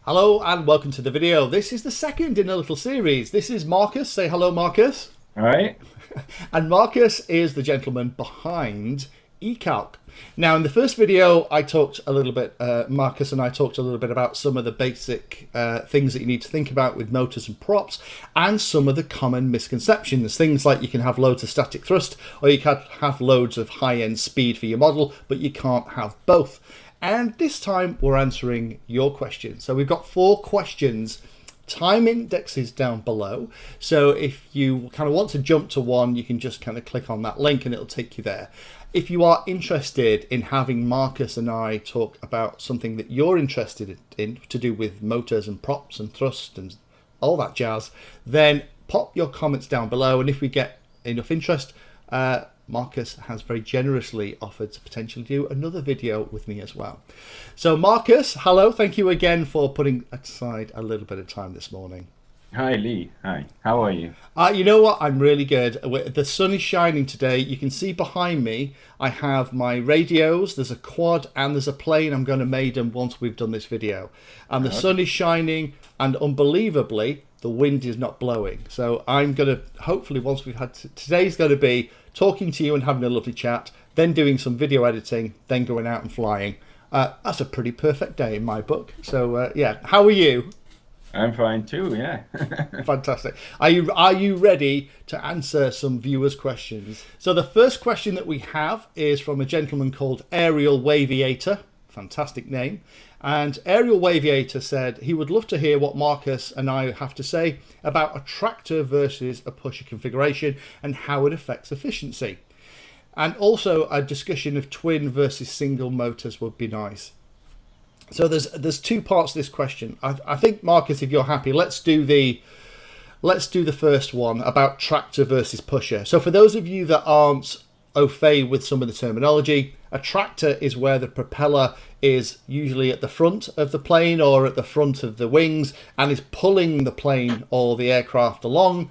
Hello and welcome to the video. This is the second in a little series. This is Marcus. Say hello, Marcus. Hi. And Marcus is the gentleman behind eCalc. Now, in the first video, I talked a little bit, Marcus and I talked a little bit about some of the basic things that you need to think about with motors and props, and some of the common misconceptions. Things like you can have loads of static thrust, or you can have loads of high-end speed for your model, but you can't have both. And this time we're answering your questions. So we've got 4 questions. Time index is down below. So if you kind of want to jump to one, you can just kind of click on that link and it'll take you there. If you are interested in having Marcus and I talk about something that you're interested in to do with motors and props and thrust and all that jazz, then pop your comments down below. And if we get enough interest, Marcus has very generously offered to potentially do another video with me as well. So Marcus, hello. Thank you again for putting aside a little bit of time this morning. Hi, Lee. Hi. How are you? You know what? I'm really good. The sun is shining today. You can see behind me, I have my radios. There's a quad and there's a plane. I'm going to maiden once we've done this video. And the sun is shining, and unbelievably, the wind is not blowing. So I'm going to, hopefully once we've had, today's going to be talking to you and having a lovely chat, then doing some video editing, then going out and flying. That's a pretty perfect day in my book. So yeah, how are you? I'm fine too, yeah. Fantastic. Are you ready to answer some viewers' questions? So the first question that we have is from a gentleman called Aerial Waviator. Fantastic name. And Aerial Waviator said he would love to hear what Marcus and I have to say about a tractor versus a pusher configuration and how it affects efficiency. And also a discussion of twin versus single motors would be nice. So there's 2 parts to this question. I think, Marcus, if you're happy, let's do the first one about tractor versus pusher. So for those of you that aren't au fait with some of the terminology, a tractor is where the propeller is usually at the front of the plane or at the front of the wings and is pulling the plane or the aircraft along.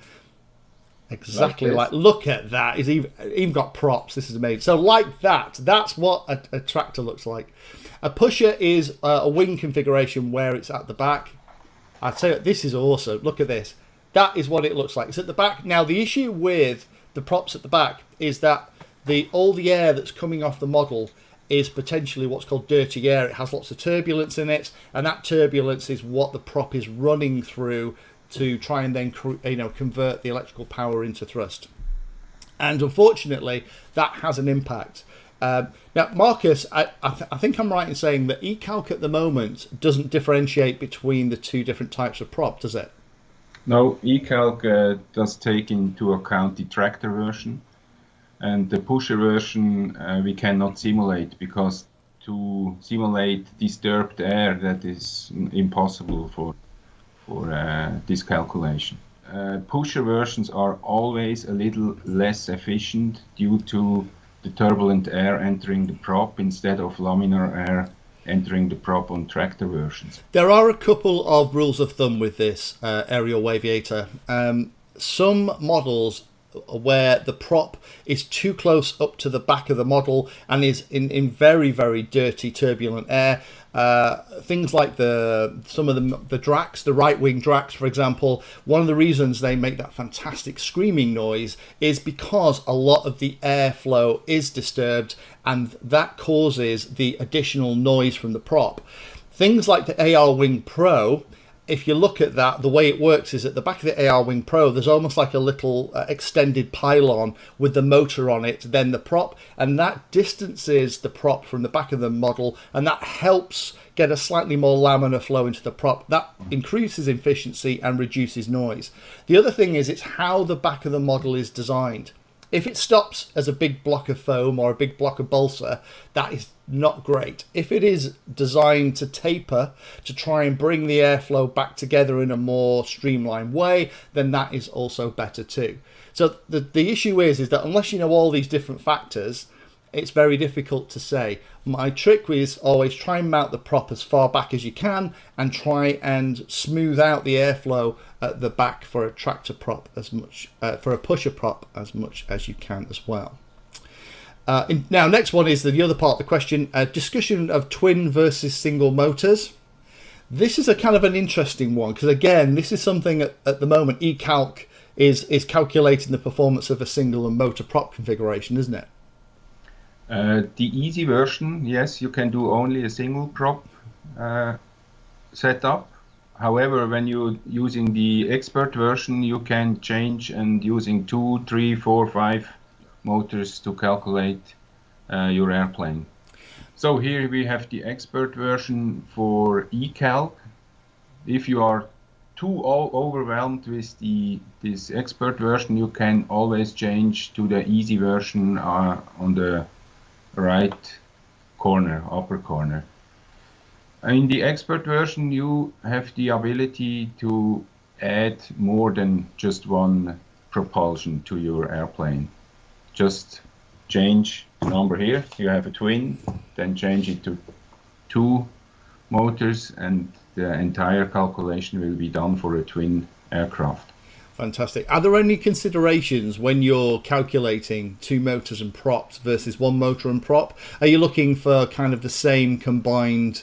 Exactly like look at that. He's even got props. This is amazing. So like that, that's what a tractor looks like. A pusher is a wing configuration where it's at the back. I tell you, this is awesome. Look at this. That is what it looks like. It's at the back. Now, the issue with the props at the back is that all the air that's coming off the model is potentially what's called dirty air. It has lots of turbulence in it, and that turbulence is what the prop is running through to try and then convert the electrical power into thrust. And unfortunately, that has an impact. Now, Marcus, I think I'm right in saying that eCalc at the moment doesn't differentiate between the 2 different types of prop, does it? No, eCalc does take into account the tractor version, and the pusher version we cannot simulate, because to simulate disturbed air, that is impossible for this calculation. Pusher versions are always a little less efficient due to the turbulent air entering the prop instead of laminar air entering the prop on tractor versions. There are a couple of rules of thumb with this, Aerial Waviator. Some models where the prop is too close up to the back of the model and is in very, very dirty, turbulent air. Things like some of the Drax, the right wing Drax, for example, one of the reasons they make that fantastic screaming noise is because a lot of the airflow is disturbed, and that causes the additional noise from the prop. Things like the AR Wing Pro, if you look at that, the way it works is at the back of the AR Wing Pro, there's almost like a little extended pylon with the motor on it, then the prop, and that distances the prop from the back of the model, and that helps get a slightly more laminar flow into the prop. That increases efficiency and reduces noise. The other thing is it's how the back of the model is designed. If it stops as a big block of foam or a big block of balsa, that is not great. If it is designed to taper to try and bring the airflow back together in a more streamlined way, then that is also better too. So the issue is that unless you know all these different factors, it's very difficult to say. My trick is always try and mount the prop as far back as you can and try and smooth out the airflow at the back for a tractor prop as much, for a pusher prop as much as you can as well. Now, next one is the other part of the question, discussion of twin versus single motors. This is a kind of an interesting one because, again, this is something at the moment eCalc is calculating the performance of a single and motor prop configuration, isn't it? The easy version, yes, you can do only a single prop setup. However, when you're using the expert version, you can change and using 2, 3, 4, 5 motors to calculate your airplane. So here we have the expert version for eCalc. If you are too overwhelmed with this expert version, you can always change to the easy version on the right corner, upper corner. In the expert version, you have the ability to add more than just one propulsion to your airplane. Just change the number here. You have a twin, then change it to 2 motors, and the entire calculation will be done for a twin aircraft. Fantastic. Are there any considerations when you're calculating 2 motors and props versus 1 motor and prop? Are you looking for kind of the same combined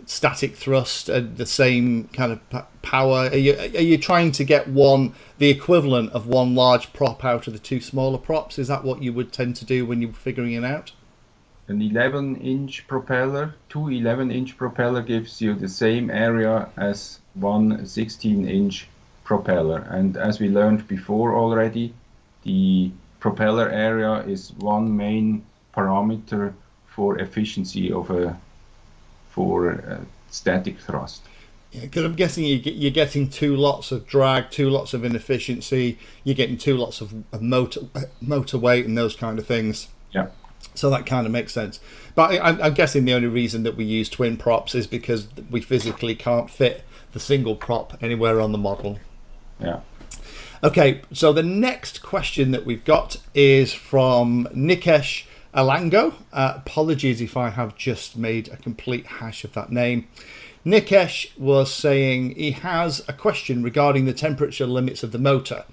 static thrust and the same kind of power? Are you trying to get the equivalent of 1 large prop out of the 2 smaller props? Is that what you would tend to do when you're figuring it out? An 11-inch propeller, 2 11-inch propeller gives you the same area as 1 16-inch propeller. And as we learned before already, the propeller area is one main parameter for efficiency for static thrust. Yeah, because I'm guessing you're getting 2 lots of drag, 2 lots of inefficiency, you're getting 2 lots of motor weight and those kind of things. Yeah. So that kind of makes sense. But I'm guessing the only reason that we use twin props is because we physically can't fit the single prop anywhere on the model. Yeah. Okay, so the next question that we've got is from Nikesh Alango. Apologies if I have just made a complete hash of that name. Nikesh was saying he has a question regarding the temperature limits of the motor.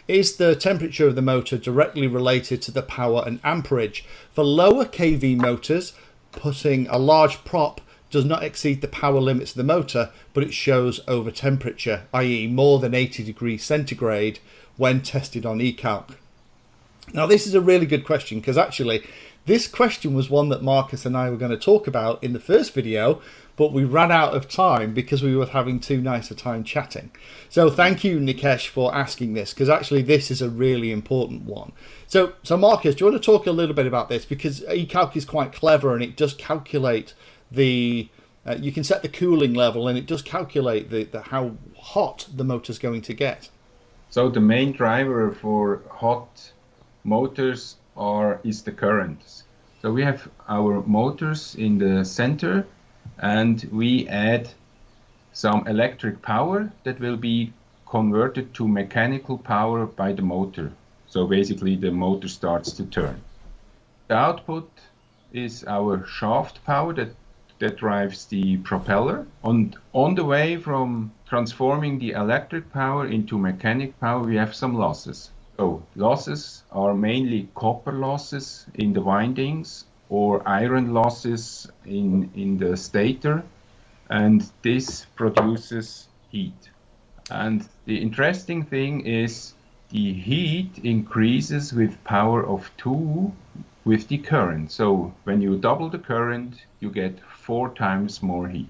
Is the temperature of the motor directly related to the power and amperage? For lower kV motors, putting a large prop does not exceed the power limits of the motor, but it shows over temperature, i.e. more than 80 degrees centigrade when tested on eCalc. Now this is a really good question because actually this question was one that Marcus and I were going to talk about in the first video, but we ran out of time because we were having too nice a time chatting. So thank you, Nikesh, for asking this, because actually this is a really important one. So Marcus, do you want to talk a little bit about this? Because eCalc is quite clever and it does calculate you can set the cooling level and it does calculate how hot the motor's going to get. So the main driver for hot motors is the current. So we have our motors in the center and we add some electric power that will be converted to mechanical power by the motor. So basically the motor starts to turn. The output is our shaft power that drives the propeller. And on the way from transforming the electric power into mechanic power, we have some losses. So losses are mainly copper losses in the windings or iron losses in the stator, and this produces heat. And the interesting thing is the heat increases with power of 2 with the current. So when you double the current, you get 4 times more heat.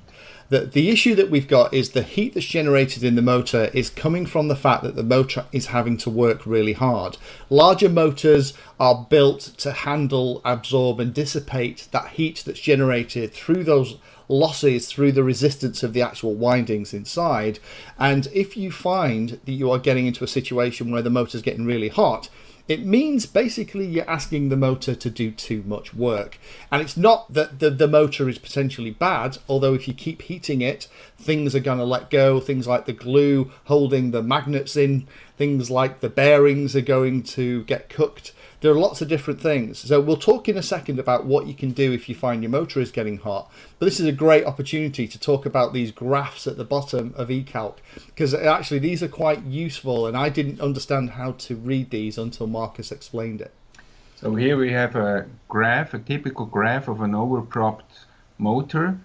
The issue that we've got is the heat that's generated in the motor is coming from the fact that the motor is having to work really hard. Larger motors are built to handle, absorb and dissipate that heat that's generated through those losses, through the resistance of the actual windings inside. And if you find that you are getting into a situation where the motor's getting really hot, it means basically you're asking the motor to do too much work. And it's not that the motor is potentially bad, although if you keep heating it, things are going to let go. Things like the glue holding the magnets in, things like the bearings are going to get cooked. There are lots of different things. So we'll talk in a second about what you can do if you find your motor is getting hot. But this is a great opportunity to talk about these graphs at the bottom of eCalc, because actually these are quite useful and I didn't understand how to read these until Marcus explained it. So here we have a graph, a typical graph of an overpropped motor.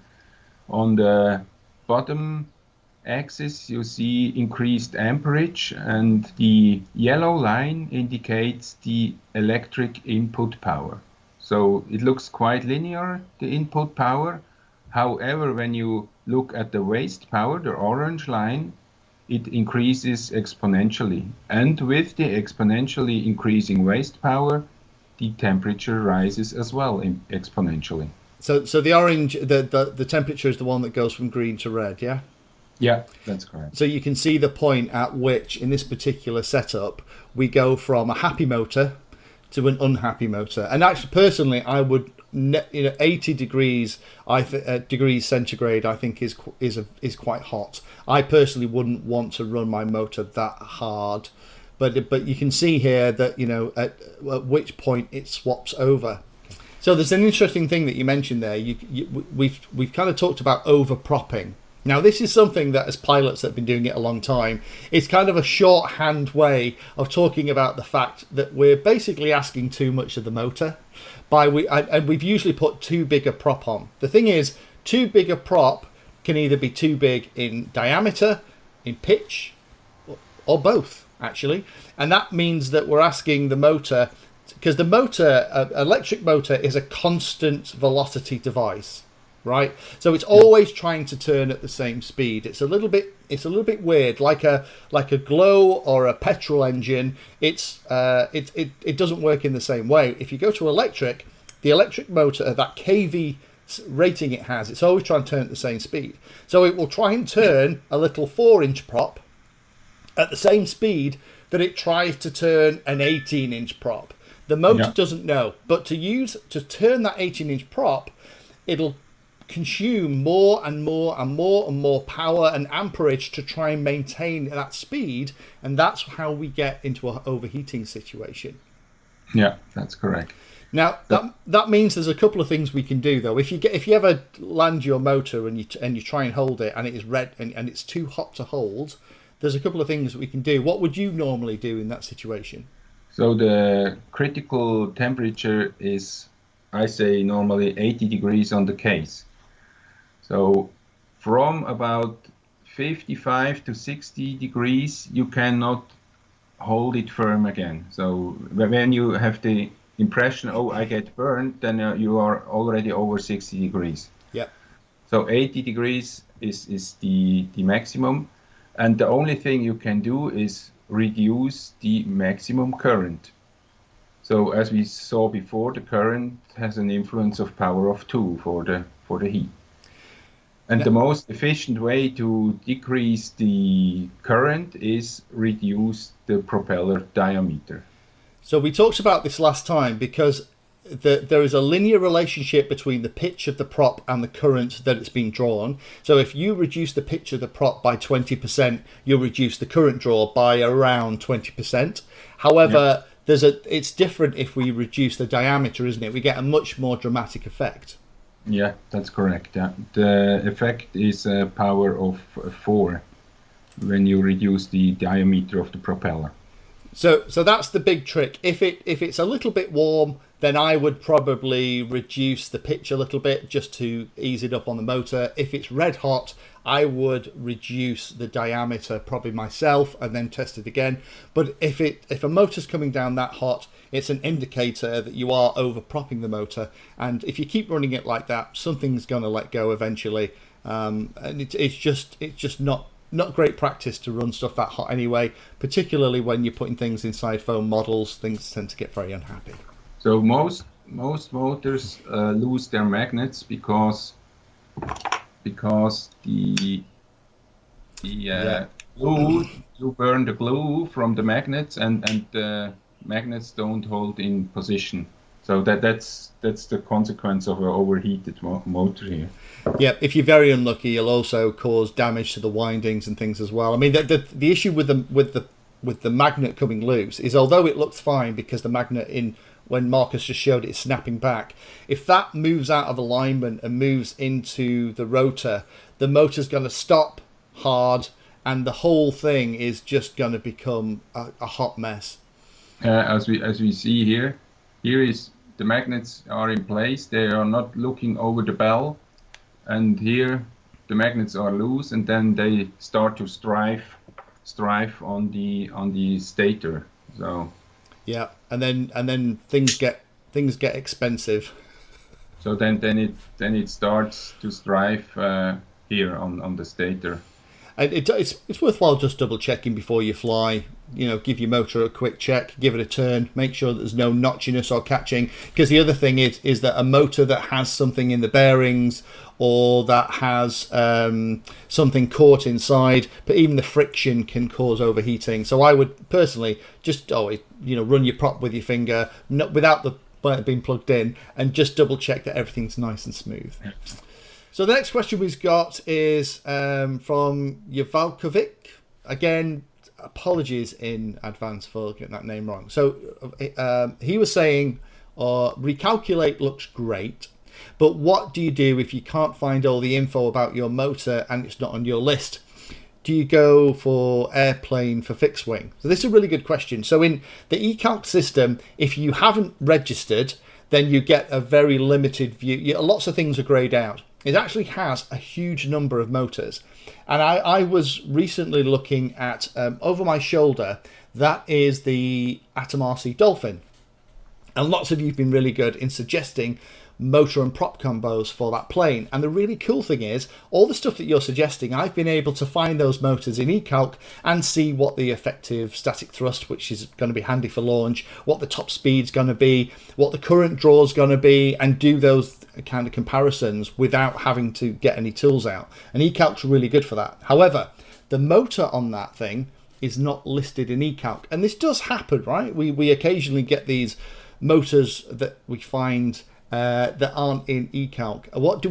On the bottom axis, you see increased amperage, and the yellow line indicates the electric input power. So it looks quite linear, the input power. However, when you look at the waste power, the orange line, it increases exponentially. And with the exponentially increasing waste power, the temperature rises as well exponentially. So the orange, the temperature is the one that goes from green to red, yeah? Yeah, that's correct. So you can see the point at which, in this particular setup, we go from a happy motor to an unhappy motor. And actually, personally, I would, 80 degrees, degrees centigrade, I think is quite hot. I personally wouldn't want to run my motor that hard, but you can see here that at which point it swaps over. So there's an interesting thing that you mentioned there. We've kind of talked about overpropping. Now, this is something that as pilots that have been doing it a long time, it's kind of a shorthand way of talking about the fact that we're basically asking too much of the motor. And we've usually put too big a prop on. The thing is, too big a prop can either be too big in diameter, in pitch, or both, actually. And that means that we're asking the motor, because the motor, electric motor, is a constant velocity device. Right, so it's always trying to turn at the same speed. It's a little bit weird, like a glow or a petrol engine. It doesn't work in the same way. If you go to electric, the electric motor, that kV rating it has, it's always trying to turn at the same speed. So it will try and turn a little 4-inch prop at the same speed that it tries to turn an 18-inch prop. The motor doesn't know, but to turn that 18-inch prop, it'll consume more and more and more and more power and amperage to try and maintain that speed, and that's how we get into an overheating situation. Yeah, that's correct. Now that means there's a couple of things we can do though. If you ever land your motor and you try and hold it and it is red and it's too hot to hold, there's a couple of things that we can do. What would you normally do in that situation? So the critical temperature is, I say, normally 80 degrees on the case. So from about 55 to 60 degrees, you cannot hold it firm again. So when you have the impression, oh, I get burned, then you are already over 60 degrees. Yeah. So 80 degrees is the maximum. And the only thing you can do is reduce the maximum current. So as we saw before, the current has an influence of power of 2 for the heat. And the most efficient way to decrease the current is reduce the propeller diameter. So we talked about this last time because there is a linear relationship between the pitch of the prop and the current that it's being drawn. So if you reduce the pitch of the prop by 20%, you'll reduce the current draw by around 20%. However, it's different if we reduce the diameter, isn't it? We get a much more dramatic effect. Yeah, that's correct. Yeah. The effect is a power of 4 when you reduce the diameter of the propeller. So that's the big trick. If it's a little bit warm, then I would probably reduce the pitch a little bit just to ease it up on the motor. If it's red hot, I would reduce the diameter probably myself and then test it again. But if a motor's coming down that hot, it's an indicator that you are overpropping the motor. And if you keep running it like that, something's going to let go eventually. And it's just not great practice to run stuff that hot anyway, particularly when you're putting things inside foam models. Things tend to get very unhappy. So most motors lose their magnets because the glue, you burn the glue from the magnets and the magnets don't hold in position. So that's the consequence of an overheated motor here. Yeah, if you're very unlucky, you'll also cause damage to the windings and things as well. I mean, the issue with the magnet coming loose is, although it looks fine because the magnet when Marcus just showed it is snapping back, if that moves out of alignment and moves into the rotor, the motor's going to stop hard, and the whole thing is just going to become a hot mess. As we see here is the magnets are in place. They are not looking over the bell, and here the magnets are loose, and then they start to strive on the stator. So yeah, and then things get expensive. so then it starts to strive here on the stator. And it's worthwhile just double checking before you fly. You know, give your motor a quick check, give it a turn, make sure that there's no notchiness or catching. Because the other thing is that a motor that has something in the bearings or that has something caught inside, but even the friction can cause overheating. So I would personally just run your prop with your finger, without the being plugged in, and just double check that everything's nice and smooth. So the next question we've got is from Yavalkovic. Again, apologies in advance for getting that name wrong. So he was saying, recalculate looks great, but what do you do if you can't find all the info about your motor and it's not on your list? Do you go for airplane for fixed wing? So this is a really good question. So in the eCalc system, if you haven't registered, then you get a very limited view. Lots of things are grayed out. It actually has a huge number of motors. And I was recently looking at, over my shoulder, that is the Atom RC Dolphin. And lots of you have been really good in suggesting motor and prop combos for that plane. And the really cool thing is, all the stuff that you're suggesting, I've been able to find those motors in eCalc and see what the effective static thrust, which is going to be handy for launch, what the top speed's going to be, what the current draw's going to be, and do those kind of comparisons without having to get any tools out. And eCalc's really good for that. However, the motor on that thing is not listed in eCalc. And this does happen, right? We occasionally get these motors that we find that aren't in eCalc. What do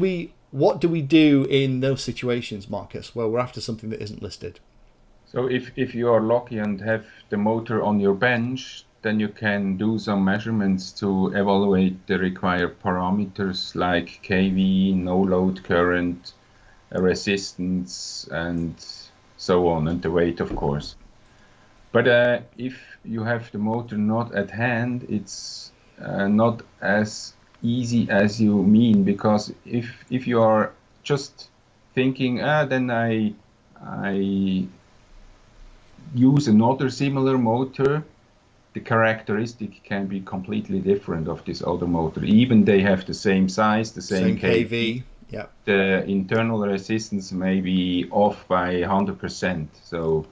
we do in those situations, Marcus, where we're after something that isn't listed? So if you are lucky and have the motor on your bench, then you can do some measurements to evaluate the required parameters like kV, no load current, resistance, and so on, and the weight, of course. But if you have the motor not at hand, it's not as easy as you mean, because if you are just thinking, then I use another similar motor, the characteristic can be completely different of this other motor. Even they have the same size, the same kV. Yeah. The internal resistance may be off by 100%. So,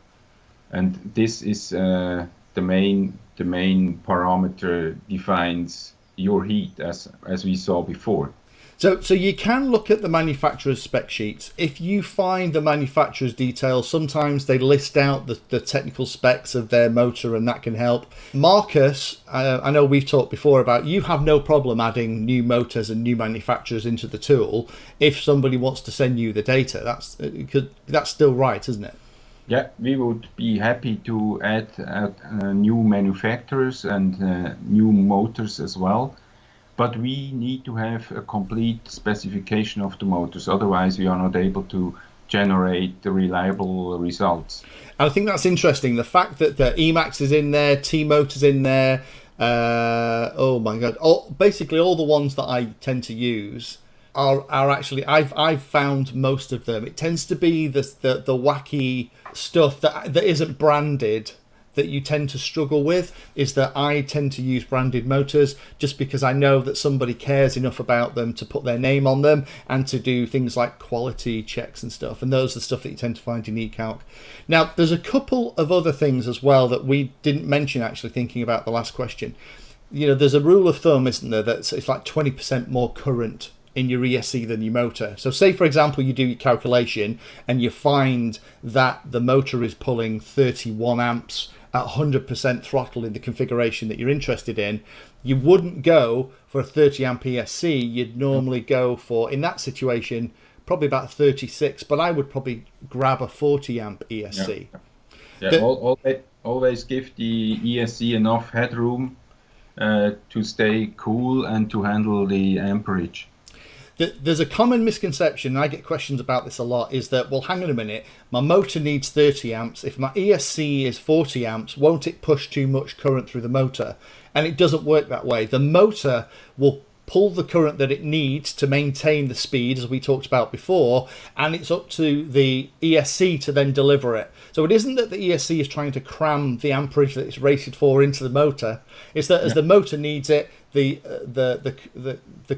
and this is the main parameter defines your heat, as we saw before. So you can look at the manufacturer's spec sheets. If you find the manufacturer's details, sometimes they list out the technical specs of their motor, and that can help. Marcus, I know we've talked before about, you have no problem adding new motors and new manufacturers into the tool if somebody wants to send you the data. That's still right, isn't it? Yeah, we would be happy to add new manufacturers and new motors as well. But we need to have a complete specification of the motors. Otherwise, we are not able to generate the reliable results. And I think that's interesting. The fact that the Emax is in there, T-Motor's in there. Oh my God! Basically, all the ones that I tend to use are actually. I've found most of them. It tends to be the wacky stuff that isn't branded that you tend to struggle with. Is that I tend to use branded motors just because I know that somebody cares enough about them to put their name on them and to do things like quality checks and stuff. And those are the stuff that you tend to find in eCalc. Now, there's a couple of other things as well that we didn't mention actually thinking about the last question. You know, there's a rule of thumb, isn't there, that it's like 20% more current in your ESC than your motor. So say, for example, you do your calculation and you find that the motor is pulling 31 amps at 100% throttle in the configuration that you're interested in. You wouldn't go for a 30 amp ESC. You'd normally go for, in that situation, probably about 36, but I would probably grab a 40 amp ESC. Always give the ESC enough headroom to stay cool and to handle the amperage. There's a common misconception, and I get questions about this a lot, is that, well, hang on a minute, my motor needs 30 amps. If my ESC is 40 amps, won't it push too much current through the motor? And it doesn't work that way. The motor will pull the current that it needs to maintain the speed, as we talked about before, and it's up to the ESC to then deliver it. So it isn't that the ESC is trying to cram the amperage that it's rated for into the motor. It's that as the motor needs it, the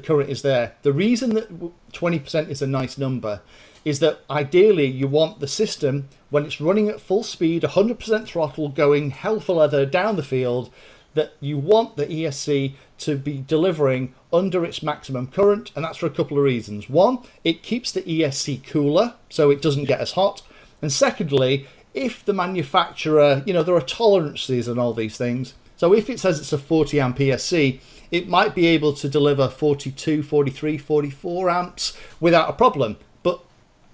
current is there. The reason that 20% is a nice number is that ideally you want the system, when it's running at full speed, 100% throttle, going hell for leather down the field, that you want the ESC to be delivering under its maximum current, and that's for a couple of reasons. One, it keeps the ESC cooler, so it doesn't get as hot. And secondly, if the manufacturer, there are tolerances and all these things. So if it says it's a 40 amp ESC, it might be able to deliver 42, 43, 44 amps without a problem. But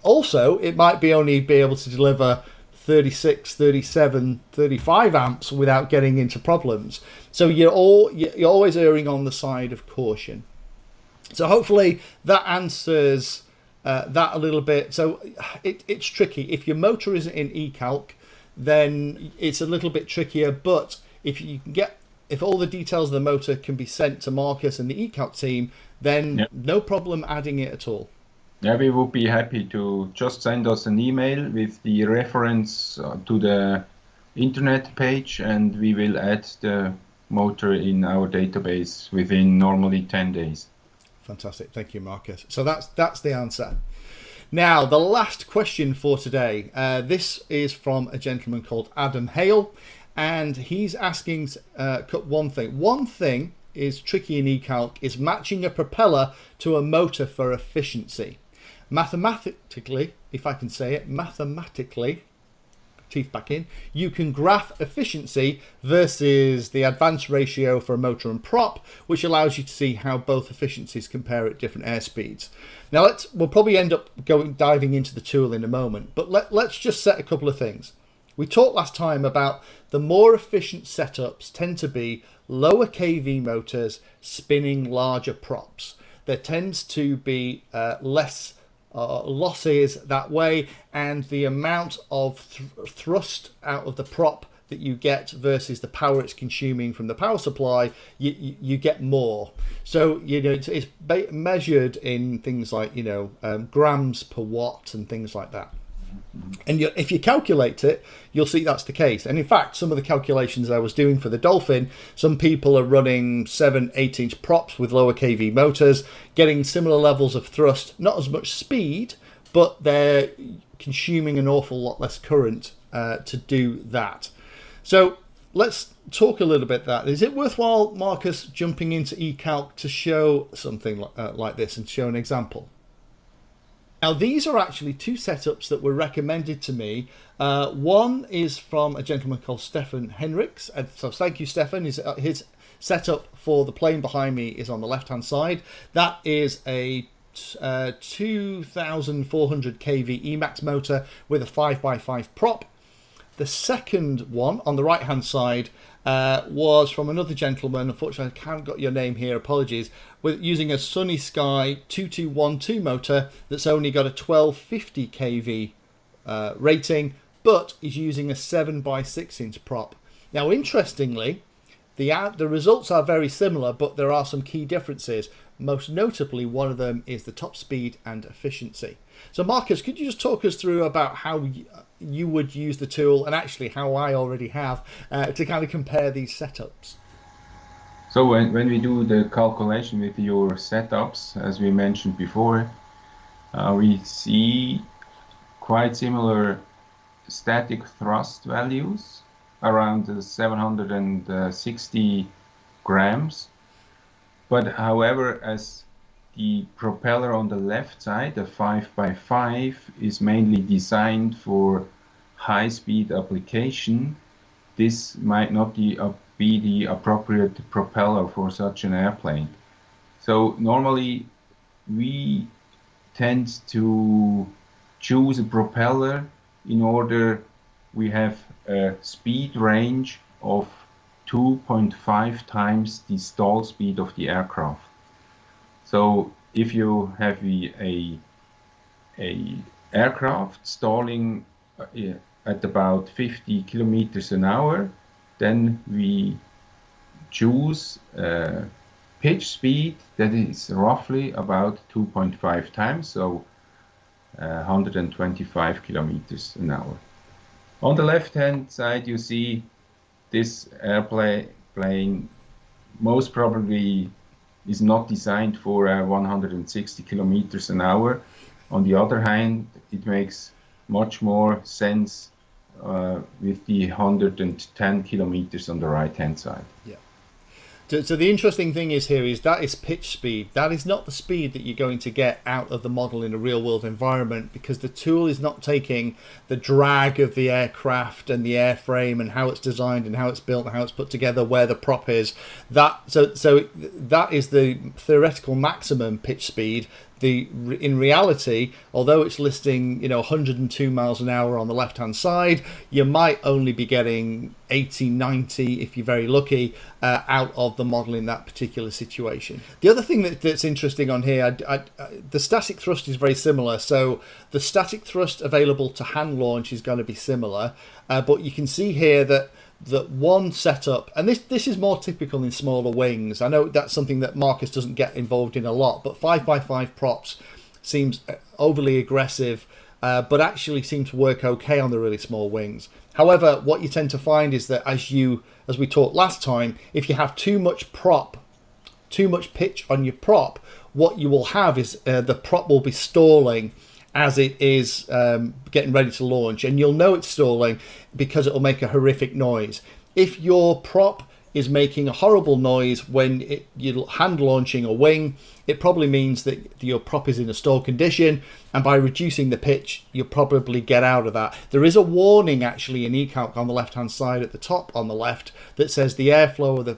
also, it might only be able to deliver 36, 37, 35 amps without getting into problems. So you're always erring on the side of caution. So hopefully that answers that a little bit. So it's tricky. If your motor isn't in eCalc, then it's a little bit trickier. But if all the details of the motor can be sent to Marcus and the eCalc team, then no problem adding it at all. Yeah, we would be happy to just send us an email with the reference to the internet page, and we will add the motor in our database within normally 10 days. Fantastic. Thank you, Marcus. So that's the answer. Now, the last question for today. This is from a gentleman called Adam Hale, and he's asking one thing. One thing is tricky in eCalc is matching a propeller to a motor for efficiency. Mathematically, if I can say it, teeth back in, you can graph efficiency versus the advance ratio for a motor and prop, which allows you to see how both efficiencies compare at different airspeeds. Now we'll probably end up diving into the tool in a moment, but let's just set a couple of things. We talked last time about the more efficient setups tend to be lower kV motors spinning larger props. There tends to be less losses that way, and the amount of thrust out of the prop that you get versus the power it's consuming from the power supply, you get more. So it's measured in things like grams per watt and things like that. And if you calculate it, you'll see that's the case. And in fact, some of the calculations I was doing for the Dolphin, some people are running 7-8 inch props with lower kV motors, getting similar levels of thrust, not as much speed, but they're consuming an awful lot less current to do that. So let's talk a little bit about that. Is it worthwhile, Marcus, jumping into eCalc to show something like this and show an example? Now, these are actually two setups that were recommended to me. One is from a gentleman called Stefan Henriks. So thank you, Stefan. His setup for the plane behind me is on the left-hand side. That is a 2400 kV Emax motor with a 5x5 prop. The second one on the right-hand side was from another gentleman. Unfortunately, I haven't got your name here, apologies, with using a Sunny Sky 2212 motor that's only got a 1250 kV rating, but is using a 7x6 inch prop. Now, interestingly, the results are very similar, but there are some key differences. Most notably, one of them is the top speed and efficiency. So Marcus, could you just talk us through about how you would use the tool, and actually how I already have, to kind of compare these setups? So when we do the calculation with your setups, as we mentioned before, we see quite similar static thrust values around 760 grams. But however, as the propeller on the left side, the 5x5, is mainly designed for high-speed application, this might not be the appropriate propeller for such an airplane. So normally we tend to choose a propeller in order we have a speed range of 2.5 times the stall speed of the aircraft. So if you have a aircraft stalling at about 50 kilometers an hour, then we choose pitch speed that is roughly about 2.5 times, so 125 kilometers an hour. On the left-hand side, you see this airplane most probably is not designed for 160 kilometers an hour. On the other hand, it makes much more sense with the 110 kilometers on the right-hand side. Yeah. So the interesting thing is here is that is pitch speed. That is not the speed that you're going to get out of the model in a real world environment, because the tool is not taking the drag of the aircraft and the airframe and how it's designed and how it's built and how it's put together, where the prop is. So that is the theoretical maximum pitch speed. In reality, although it's listing 102 miles an hour on the left hand side, you might only be getting 80, 90 if you're very lucky out of the model in that particular situation. The other thing that's interesting on here, the static thrust is very similar. So the static thrust available to hand launch is going to be similar, but you can see here that one setup, and this is more typical in smaller wings. I know that's something that Marcus doesn't get involved in a lot, but 5x5 props seems overly aggressive, but actually seem to work okay on the really small wings. However, what you tend to find is that as we talked last time, if you have too much pitch on your prop, what you will have is the prop will be stalling as it is getting ready to launch, and you'll know it's stalling because it will make a horrific noise. If your prop is making a horrible noise when you're hand launching a wing, it probably means that your prop is in a stall condition, and by reducing the pitch, you'll probably get out of that. There is a warning actually in eCalc on the left hand side at the top on the left that says the airflow of the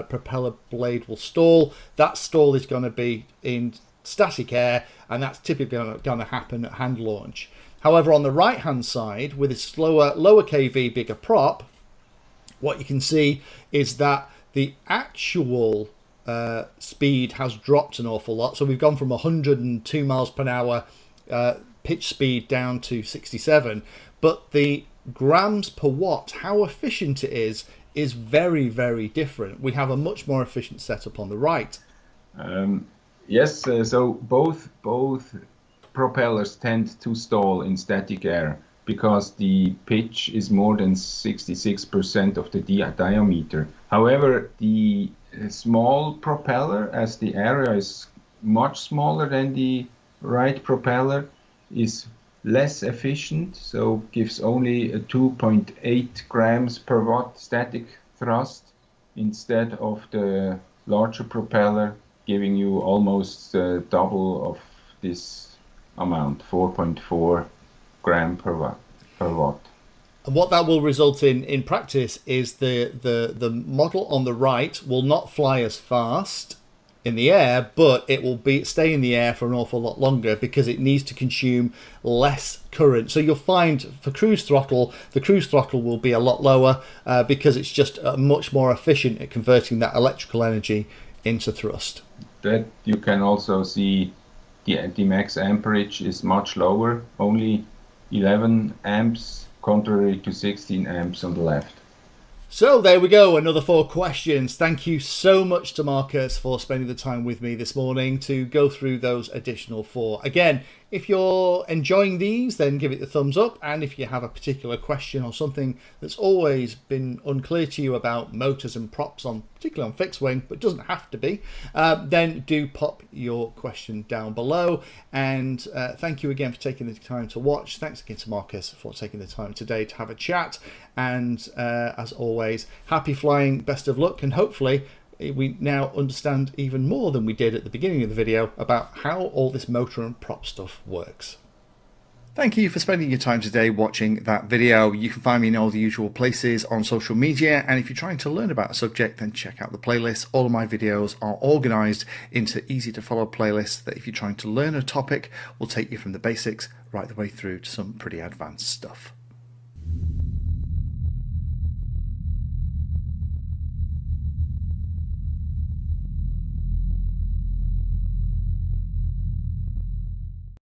propeller blade will stall. That stall is going to be in static air, and that's typically going to happen at hand launch. However, on the right hand side, with a lower kV, bigger prop, what you can see is that the actual speed has dropped an awful lot. So we've gone from 102 miles per hour pitch speed down to 67, but the grams per watt, how efficient it is very, very different. We have a much more efficient setup on the right. Yes, so both propellers tend to stall in static air because the pitch is more than 66% of the diameter. However, the small propeller, as the area is much smaller than the right propeller, is less efficient, so gives only a 2.8 grams per watt static thrust instead of the larger propeller giving you almost double of this amount, 4.4 gram per watt. And what that will result in practice is the model on the right will not fly as fast in the air, but it will stay in the air for an awful lot longer because it needs to consume less current. So you'll find for cruise throttle, the cruise throttle will be a lot lower because it's just much more efficient at converting that electrical energy into thrust. That you can also see the max amperage is much lower, only 11 amps contrary to 16 amps on the left. So there we go, another 4 questions. Thank you so much to Marcus for spending the time with me this morning to go through those additional 4. Again, if you're enjoying these, then give it the thumbs up. And if you have a particular question or something that's always been unclear to you about motors and props, particularly on fixed wing, but doesn't have to be, then do pop your question down below. And thank you again for taking the time to watch. Thanks again to Marcus for taking the time today to have a chat. And as always, happy flying, best of luck, and hopefully we now understand even more than we did at the beginning of the video about how all this motor and prop stuff works. Thank you for spending your time today watching that video. You can find me in all the usual places on social media, and if you're trying to learn about a subject, then check out the playlist. All of my videos are organized into easy to follow playlists that if you're trying to learn a topic will take you from the basics right the way through to some pretty advanced stuff.